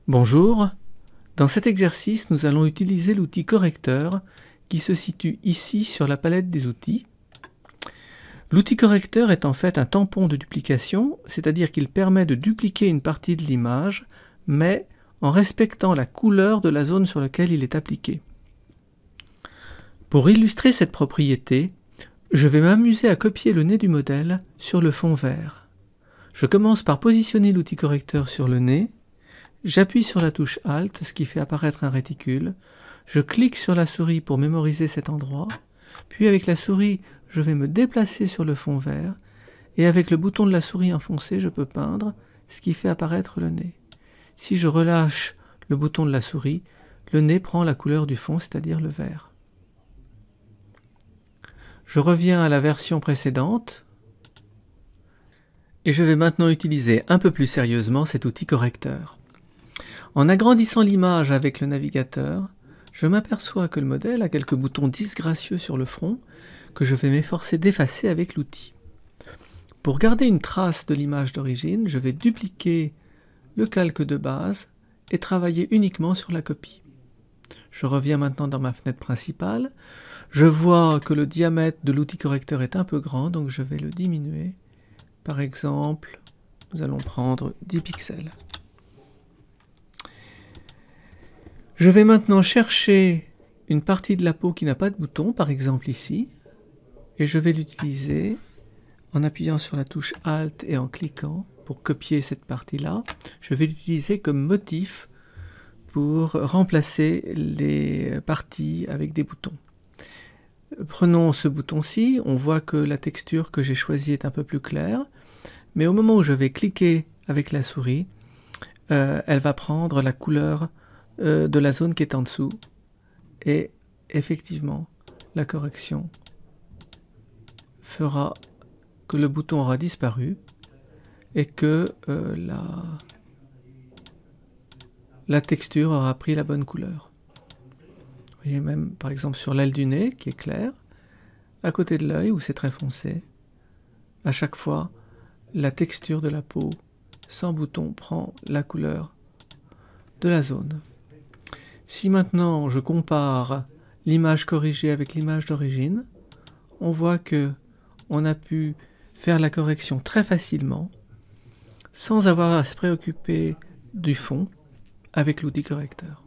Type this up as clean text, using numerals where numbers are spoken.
Bonjour, dans cet exercice nous allons utiliser l'outil correcteur qui se situe ici sur la palette des outils. L'outil correcteur est en fait un tampon de duplication, c'est-à-dire qu'il permet de dupliquer une partie de l'image, mais en respectant la couleur de la zone sur laquelle il est appliqué. Pour illustrer cette propriété, je vais m'amuser à copier le nez du modèle sur le fond vert. Je commence par positionner l'outil correcteur sur le nez. J'appuie sur la touche Alt, ce qui fait apparaître un réticule. Je clique sur la souris pour mémoriser cet endroit. Puis avec la souris, je vais me déplacer sur le fond vert. Et avec le bouton de la souris enfoncé, je peux peindre, ce qui fait apparaître le nez. Si je relâche le bouton de la souris, le nez prend la couleur du fond, c'est-à-dire le vert. Je reviens à la version précédente. Et je vais maintenant utiliser un peu plus sérieusement cet outil correcteur. En agrandissant l'image avec le navigateur, je m'aperçois que le modèle a quelques boutons disgracieux sur le front que je vais m'efforcer d'effacer avec l'outil. Pour garder une trace de l'image d'origine, je vais dupliquer le calque de base et travailler uniquement sur la copie. Je reviens maintenant dans ma fenêtre principale. Je vois que le diamètre de l'outil correcteur est un peu grand, donc je vais le diminuer. Par exemple, nous allons prendre 10 pixels. Je vais maintenant chercher une partie de la peau qui n'a pas de bouton, par exemple ici, et je vais l'utiliser en appuyant sur la touche Alt et en cliquant pour copier cette partie-là. Je vais l'utiliser comme motif pour remplacer les parties avec des boutons. Prenons ce bouton-ci, on voit que la texture que j'ai choisie est un peu plus claire, mais au moment où je vais cliquer avec la souris, elle va prendre la couleur de la zone qui est en dessous, et effectivement la correction fera que le bouton aura disparu et que la texture aura pris la bonne couleur. Vous voyez même par exemple sur l'aile du nez qui est claire, à côté de l'œil où c'est très foncé, à chaque fois la texture de la peau sans bouton prend la couleur de la zone. Si maintenant je compare l'image corrigée avec l'image d'origine, on voit que on a pu faire la correction très facilement sans avoir à se préoccuper du fond avec l'outil correcteur.